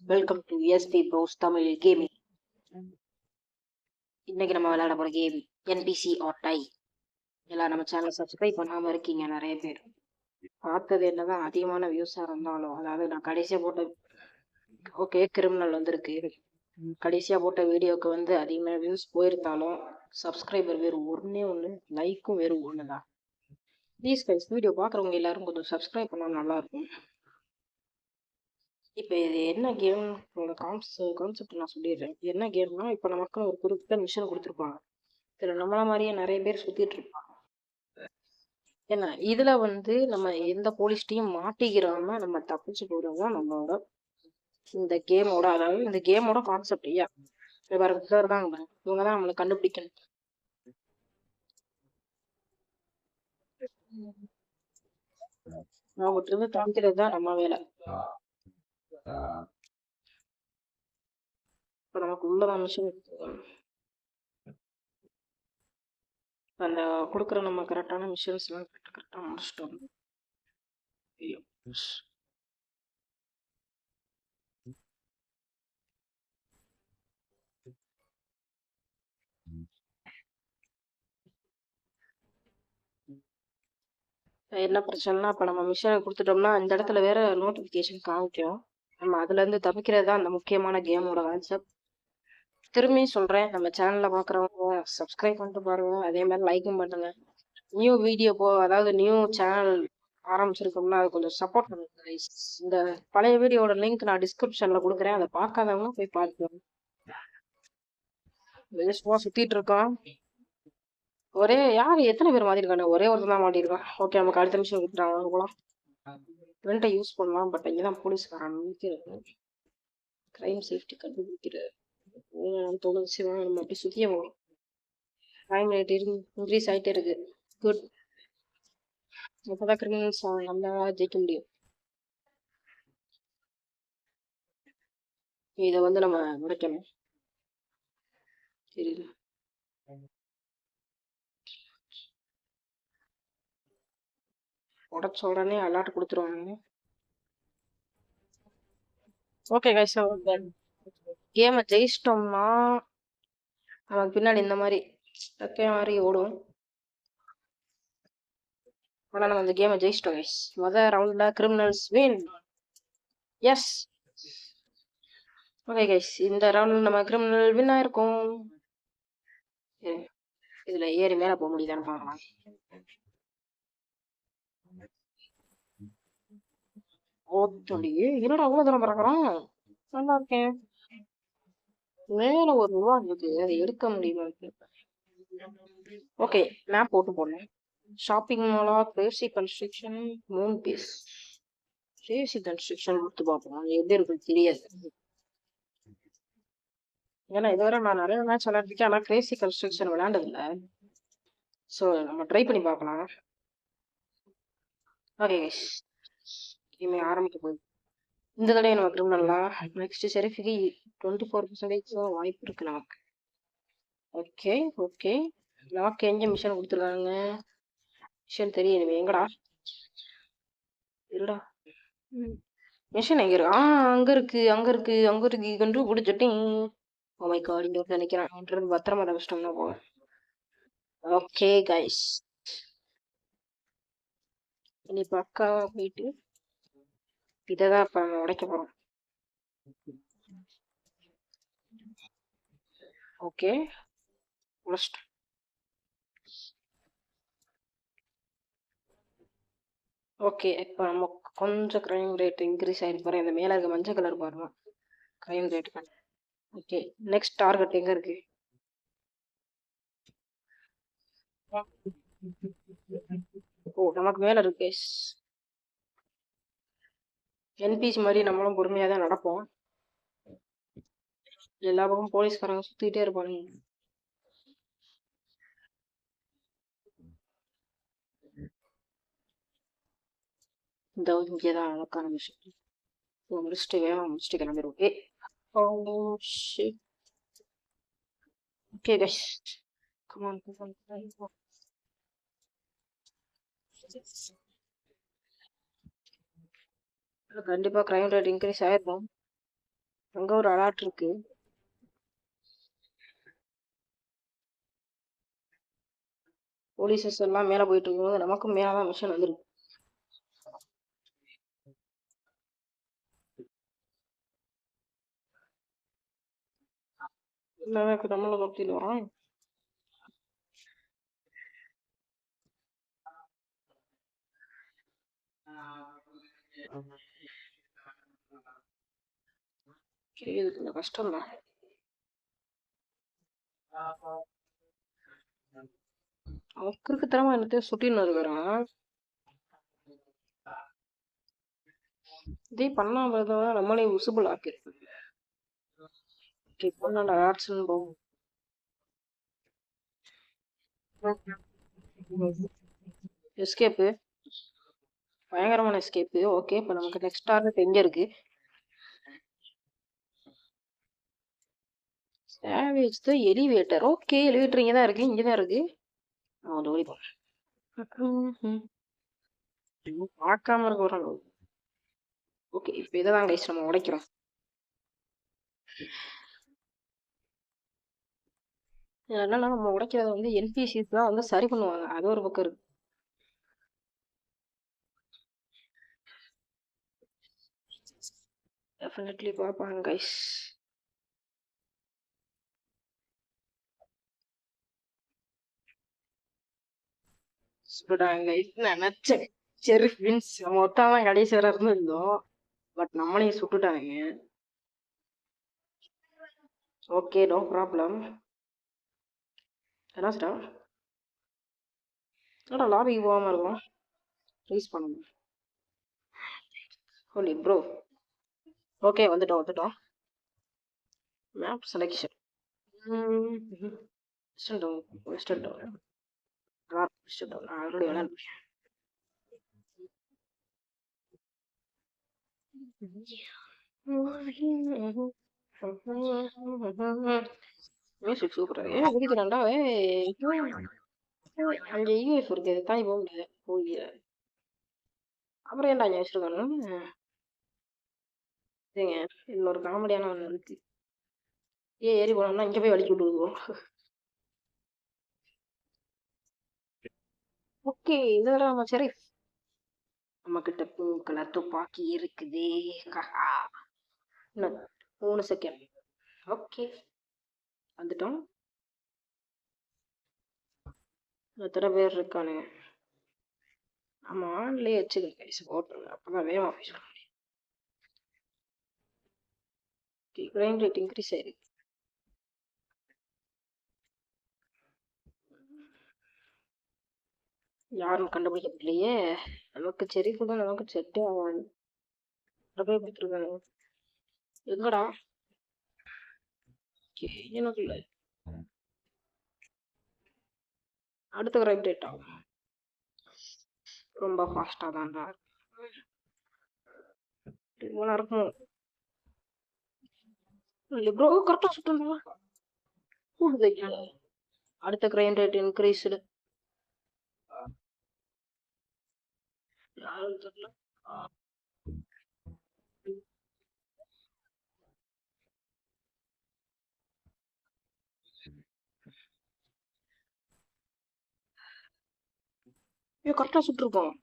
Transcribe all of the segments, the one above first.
Welcome to SP bros Tamil gaming. இன்னைக்கு நம்ம விளையாட போற கேம் என்பிசி ஆர் டை. எல்லாம் நம்ம சேனலை சப்ஸ்கிரைப் பண்ணாம இருக்கீங்க நிறைய பேர். பார்த்தது என்னதான் அதிகமான வியூஸா இருந்தாலும், அதாவது நான் கடைசியா போட்ட ஓகே கிரிமினல் வந்திருக்கு. கடைசியா போட்ட வீடியோக்கு வந்து அதிகமான வியூஸ் போயிருந்தாலும் சப்ஸ்கிரைபர் வேறு ஒன்று, லைக்கும் வேறு ஒண்ணுதான். ப்ளீஸ் கைஸ், வீடியோ பார்க்குறவங்க எல்லாரும் கொஞ்சம் சப்ஸ்கிரைப் பண்ணா நல்லா இருக்கும். இப்போ இது என்ன கேமோட கான்செப்ட் நான் சொல்லிடுறேன். என்ன கேம்னா, இப்போ நமக்கு ஒரு குறிப்பிட்ட மிஷன் கொடுத்துருப்பாங்க. இதில் நம்மள மாதிரியே நிறைய பேர் சுற்றிட்டு இருப்பாங்க. ஏன்னா இதில் வந்து நம்ம எந்த போலீஸ்டையும் மாட்டிக்கிறாம நம்ம தப்பிச்சு போகிறது தான் நம்மளோட இந்த கேமோட, அதாவது இந்த கேமோட கான்செப்ட். ஐயா வேற சார் தான், இவங்க தான் நம்மளை கண்டுபிடிக்கணும். அவங்ககிட்ட இருந்து தப்பிக்கிறது தான் நம்ம வேலை. இப்போ நமக்கு உள்ளதான் மிஷன் அந்த கொடுக்குற நம்ம கரெக்டான மிஷன்ஸ்லாம் கரெக்டாக முடிச்சிட்டோம். என்ன பிரச்சனைனா, இப்போ நம்ம மிஷனை கொடுத்துட்டோம்னா இந்த இடத்துல வேற நோட்டிஃபிகேஷன் காமிக்கும். நம்ம அதுலேருந்து தப்பிக்கிறது தான் அந்த முக்கியமான கேமோட கான்செப்ட். திரும்பி சொல்கிறேன், நம்ம சேனலில் பார்க்குறவங்க சப்ஸ்கிரைப் பண்ணிட்டு பாருங்க, அதே மாதிரி லைக்கும் பண்ணுங்க. நியூ வீடியோ அதாவது நியூ சேனல் ஆரம்பிச்சிருக்கோம்னா அது கொஞ்சம் சப்போர்ட் பண்ணுங்க guys. இந்த பழைய வீடியோட லிங்க் நான் டிஸ்கிரிப்ஷனில் கொடுக்குறேன், அதை பார்க்காதவங்க போய் பார்த்துக்கோங்க. சுற்றிட்டு இருக்கோம். ஒரே யார் எத்தனை பேர் மாட்டிருக்காங்க? ஒரே ஒருத்தர் தான் மாட்டிருக்கான். ஓகே, நமக்கு அடுத்த நிமிஷம் கொடுத்துட்டாங்க. போகலாம், ஃப்ரெண்டை யூஸ் பண்ணலாம். பட் இங்கே தான் போலீஸ்காரன் கிரைம் சேஃப்டி கண்டுபிடிக்கிறார். தொடர்ச்சி நம்ம அப்படி சுற்றிய போகலாம். கிரைம் ரேட் இன்க்ரீஸ் ஆகிட்டே இருக்கு. குட், அப்போதான் கிரிமினல்ஸ் நல்லா ஜெயிக்க முடியும். இதை வந்து நம்ம உடைக்கணும். தெரியல, உடச்ச உடனே அலாட் கொடுத்துருவாங்க. ஓகே கைஸ், கேமை ஜெயிச்சிட்டோம்னா நமக்கு பின்னாடி இந்த மாதிரி மாதிரி ஓடும். ஆனால் நம்ம இந்த கேமை ஜெயிச்சிட்டோம் கைஸ். முதல் ரவுண்டில் criminals win. Yes, okay guys, இந்த ரவுண்டில் நம்ம கிரிமினல் வின் ஆயிருக்கோம். இதில் ஏறி மேலே போக முடியுதான்னு பார்க்கலாம். என்னடா அவ்வளோ தூரம் பறக்குறோம். நல்லா இருக்கேன். மேல ஒரு ரூபா இருக்கு, அதை எடுக்க முடியுமா? ஓகே, மேப் போட்டு போடணும். ஷாப்பிங் மாலா, crazy construction, moon piece. Crazy construction கொடுத்து பார்ப்போம், எப்படி இருக்குன்னு தெரியாது. ஏன்னா இதுவரை நான் நிறைய மேட்ச் விளையாண்டுருக்கேன், ஆனால் கிரேசி கன்ஸ்ட்ரக்ஷன் விளையாண்டதில்லை. ஸோ நம்ம ட்ரை பண்ணி பார்க்கலாம். ஓகே கைஸ், இனிமேல் ஆரம்பிக்க போகுது. இந்த தடவை நம்ம கிரிமினல்லாம் நெக்ஸ்ட் ஷெரீஃபுக்கு 24% வாய்ப்பு இருக்கு நமக்கு. ஓகே ஓகே, நமக்கு எங்கே மிஷன் கொடுத்துருக்காங்க? மிஷன் தெரியும் எங்கடா இருடா. மிஷன் எங்க இருக்கு? அங்க இருக்கு, அங்க இருக்கு, அங்க இருக்கு, கண்டுபிடிச்சிட்டேன். ஓ மை காட், இங்க நினைக்கிறேன். பத்திரமா தப்பிச்சிட்டோம்னா போக. ஓகே கைஸ், இனி பக்காவா போயிட்டு இதைதான் இப்ப நம்ம உடைக்க போறோம். ஓகே, உடைச்சிட்டோம். ஓகே, இப்போ நம்ம கொஞ்சம் கிரைம் ரேட் இன்க்ரீஸ் ஆகிருக்கு பாரு. இந்த மேலே இருக்க மஞ்சள் கலர் பாருங்க, crime rate. Okay, next target எங்க இருக்கு? ஓ, நமக்கு மேல இருக்கு. என்பிசி மாதிரி நம்மளும் பொறுமையாக தான் நடப்போம். எல்லா பக்கமும் போலீஸ்காரங்க சுத்திட்டே இருப்பாங்க. இந்த இங்கே தான் நமக்கான விஷயம். முடிச்சுட்டு வேணும், முடிச்சுட்டு கிளம்பிடுவோம். Okay guys, come on, come on, come on. கண்டிப்பா கிரைம் ரேட் இன்க்ரீஸ் ஆயிருக்கும். அங்க ஒரு அலர்ட் இருக்கு. போலீசஸ் எல்லாம் மேல போயிட்டு இருக்கும்போது நமக்கும் மேலதான் மிஷன் வந்துருக்கு. இல்ல நம்மள நோக்கிட்டு வரான். இது கொஞ்சம் கஷ்டம் தான். அவருக்கு தரமா என்னத்தையும் சுட்டின்னு இருக்கிறான். இதே பண்ணாம இருந்தா நம்மளே விசிபிள் ஆக்கிருக்கு. பண்ணாண்டா ஆட்ஸ்ன்னு போகும். எஸ்கேப்பு பயங்கரமான எஸ்கேப்பு. ஓகே, இப்போ நமக்கு நெக்ஸ்ட் டார்கெட் எங்க இருக்கு? சேவேஜ் த எலிவேட்டர். ஓகே, எலிவேட்டர் இங்க தான் இருக்கு, இங்க தான் இருக்கு. அது ஓடி போறேன். பார்க்காம இருக்க ஒரு ஓகே, இப்போ இதை தான் கைஸ் நம்ம உடைக்கிறோம். என்னன்னா நம்ம உடைக்கிறத வந்து என்பிசிஸ் தான் வந்து சரி பண்ணுவாங்க. அது ஒரு பக்கம் இருக்கு. டெஃபினெட்லி பார்ப்பாங்க கைஸ். சுடாங்க நினைச்சேன். சரி ஃப்ரெண்ட்ஸ், நம்ம ஒத்தாதான் கடைசி வரை இருந்திருந்தோம். பட் நம்மளையும் சுட்டுட்டாங்க. Okay, no problem. என்ன சார் என்னடா லாபிக்கு போகாம இருக்கும்? ரைஸ் பண்ணணும். Holy bro. ஓகே, வந்துட்டோம். Map selection. Western town already விளையாண்டு. மியூசிக் சூப்பரா இருக்கு. குடிக்கிறான்டா. அங்க யூஎஃப் இருக்கு, தாண்டி போக முடியாது. போய் அப்புறம் ஏன்டா இங்க வச்சிருக்கானு? சரிங்க, இதுல ஒரு காமெடியான ஒண்ணு இருக்கு. ஏறி போனோம்னா இங்க போய் வலிக்கு விட்டுருவோம். ஓகே, இதோட நம்ம சரி, நம்ம கிட்ட பிங்க் கலர் துப்பாக்கி இருக்குது. இன்னும் 3 செகண்ட். ஓகே, வந்துட்டோம். எத்தனை பேர் இருக்கானுங்க? நம்ம ஆன்லயே வச்சுக்கோங்க கைஸ், போட்டுருங்க. அப்பதான் வேகமா போய் சொல்ல முடியும். கிரைம் ரேட் இன்க்ரீஸ் ஆயிருக்கு. யாரும் கண்டுபிடிக்க முடியலையே. நமக்கு செரி கூட நமக்கு செட்டே ஆகாது. போய் கொடுத்துருக்காங்க. எங்கடா? எனக்கு இல்லை. அடுத்த கிரைம் ரேட் ஆகும். ரொம்ப ஃபாஸ்டா தான்டா இவ்வளோ இருக்கும். இல்லை ப்ரோ, கரெக்டாக சுட்டுங்களா? அடுத்த கிரைம் ரேட் இன்க்ரீஸ்டு. யாரும் தெரியல. ஐயோ, கரெக்டாக சுட்டுருக்கோம்.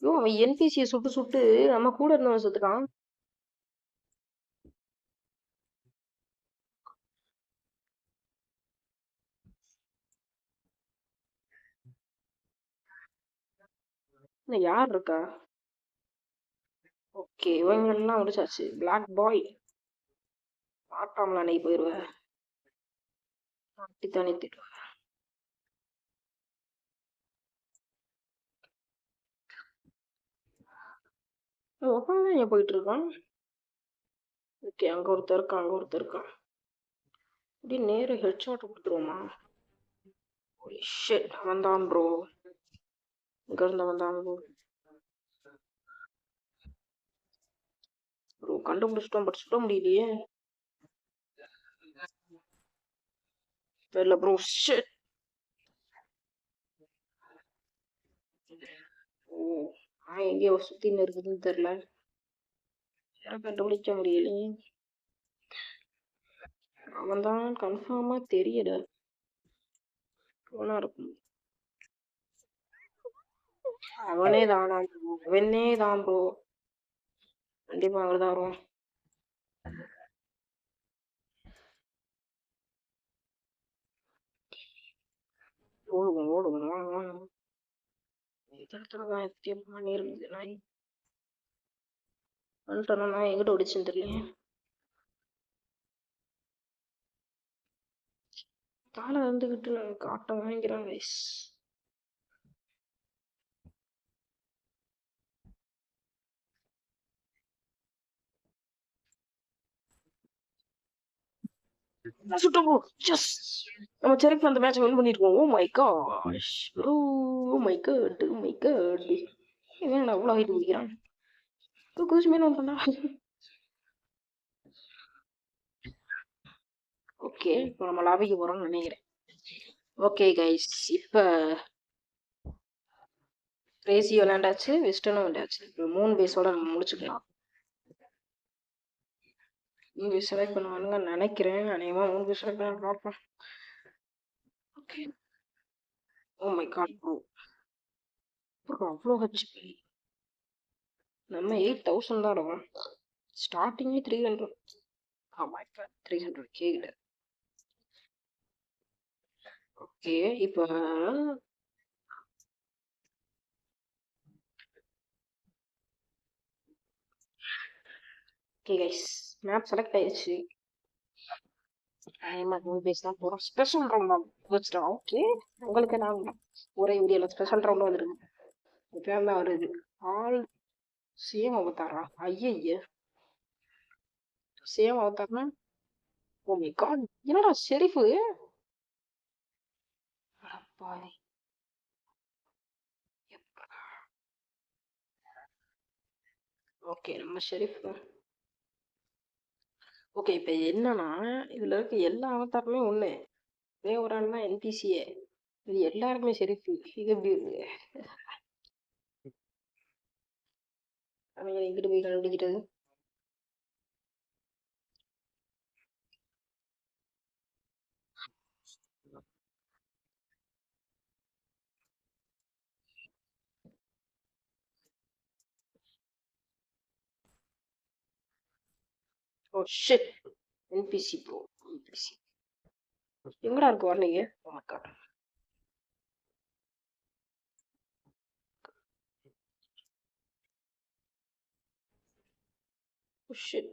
ஐயோ, அவன் என்பிசியை சுட்டு சுட்டு நம்ம கூட இருந்தவன் சுத்துக்கான். இன்னும் யார் இருக்கா? ஓகே, இவங்க எல்லாம் முடிச்சாச்சு. பிளாக் பாய் ஆட்டாமல அன்னைக்கு போயிடுவேன். ஆட்டித்தானே திட்டுவேன். உட்காந்து இங்க போயிட்டு இருக்கான். ஓகே, அங்க ஒருத்தர் இருக்கான். இப்படி நேரு ஹெட்ஷாட் கொடுத்துருவோமா? ஷிட், வந்தான் ப்ரோ. இங்க இருந்து வந்தான் ப்ரோ. கண்டுபிடிச்சிட்டோம், பட் சுட முடியலையே. தெரியல ப்ரோ. ஷிட். நான் எங்கேயோ சுத்தின்னு இருக்குதுன்னு தெரியல. கண்டுபிடிக்க முடியலையே. அவன் தான் கன்ஃபார்மா தெரியல. இருக்கும். அவனே தானா? அவனே தான் ப்ரோ. கண்டிப்பா அவர்தான் வரும். ஓடுவோம் ஓடுவோம் வாங்க வாங்க. இடத்துலதான் எஸ்கேப் பண்ணிருக்குது நாய். வந்துட்டோம் நான் எங்கிட்ட ஓடிச்சுன்னு தெரியல. காலை வந்துகிட்டு காட்ட வாங்கிக்கிறான் கைஸ். சுட்டோம். எஸ், நம்ம செருக்கு அந்த மேட்ச் வின் பண்ணிருக்கோம். Oh my gosh bro, oh my god, oh my god. இவன் அவ்வளோ ஹைட் முடிக்கிறான். குதிச்சு மேல வந்தா. ஓகே, இப்போ நம்ம லாபிக்கு போறோம்னு நினைக்கிறேன். ஓகே கைஸ், இப்போ கிரேசி விளையாண்டாச்சு, வெஸ்டர்னும் விளையாண்டாச்சு. இப்போ 3 பேஸோட நம்ம முடிச்சுக்கலாம். 3 பேஸ் செலக்ட் பண்ணுவானுங்க நினைக்கிறேன். அநேகமாக 3 பேஸ் செலக்ட் பண்ண பார்ப்போம். Okay. Oh my god bro, அவ்வளோ ஹெச்பி. நம்ம 8000 தான் இருக்கும். ஸ்டார்டிங்கே 300. ஓ மை காட், 300k கிட்ட. ஓகே, இப்போ ஓகே கைஸ், மேப் செலக்ட் ஆயிடுச்சு. தான் போகிறோம். ஸ்பெஷல் ரவுண்ட் வச்சுட்டோம். ஓகே, உங்களுக்கு நான் ஒரே வீடியோவில் ஸ்பெஷல் ரவுண்ட் வந்துருக்கு. இப்போ தான் வருது. All same அவதாரா? ஐய, சேம் அவதார்னா? ஓ மை காட், என்னடா ஷெரீஃபு? அடப்பாவி. ஓகே, நம்ம ஷெரீஃப் தான். ஓகே, இப்போ என்னன்னா இதில் இருக்க எல்லா அவதாரமே ஒன்று. ஒரே ஒரு ஆள் தான் என்பிசியே. இது எல்லாருக்குமே ஷெரீஃப். இது எப்படி இருக்கு? அவங்க எங்கிட்ட போய் கண்டுபிடிக்கிறது? Oh shit, NBC bro, NBC. எங்கடா இருக்கு வரலீங்க? Oh my god. Oh shit.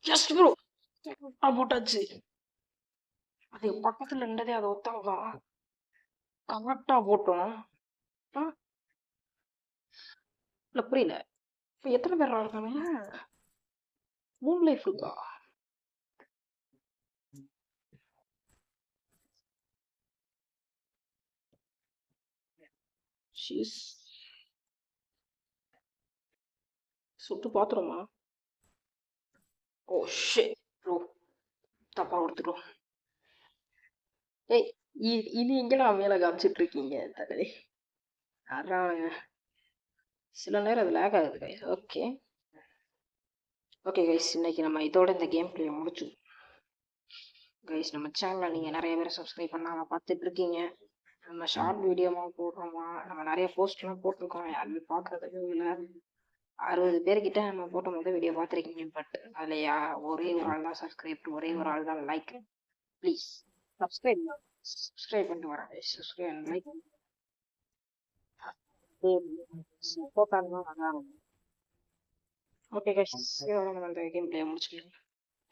Just bro, போட்டாச்சு. அது பக்கத்துல இருந்ததே அதை ஒத்தாதான் கரெக்டா போட்டோம். இல்ல புரியல, இப்ப எத்தனை பேர் இருக்காங்க? 3 லைஃப் இருக்கா? சுட்டு பாத்துருமா? ஓ ஷிட் ப்ரோ, தப்பா கொடுத்துட்டோம். ஏய், இது எங்கடா மேல காமிச்சிட்டு இருக்கீங்க தலை? அதான் சில நேரம் அது லேக் ஆகுது கைஸ். ஓகே ஓகே கைஸ், இன்னைக்கு நம்ம இதோட இந்த கேம் பிளே முடிச்சு கைஸ். நம்ம சேனலை நீங்கள் நிறைய பேர் சப்ஸ்கிரைப் பண்ணாமல் பார்த்துட்டு இருக்கீங்க. நம்ம ஷார்ட் வீடியோமாக போடுறோமா, நம்ம நிறைய போஸ்ட்லாம் போட்டிருக்கோம். யாருமே பார்க்குறதுக்கு இல்லை. 60 பேர்கிட்ட நம்ம போட்ட முதல் வீடியோ பார்த்துருக்கீங்க. பட் அதில் ஒரே ஒரு ஆள் தான் சப்ஸ்கிரைப், ஒரே ஒரு ஆள் தான் லைக். ப்ளீஸ் சப்ஸ்கிரைப் சப்ஸ்கிரைப் பண்ணிட்டு வரேன் கைஸ். சப்ஸ்கிரைப் லைக் போட்டாங்கன்னா நல்லா இருக்கும். ஓகே கைஸ், இதோட நம்ம இந்த கேம் பிளே முடிச்சுக்கலாம்.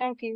தேங்க்யூ.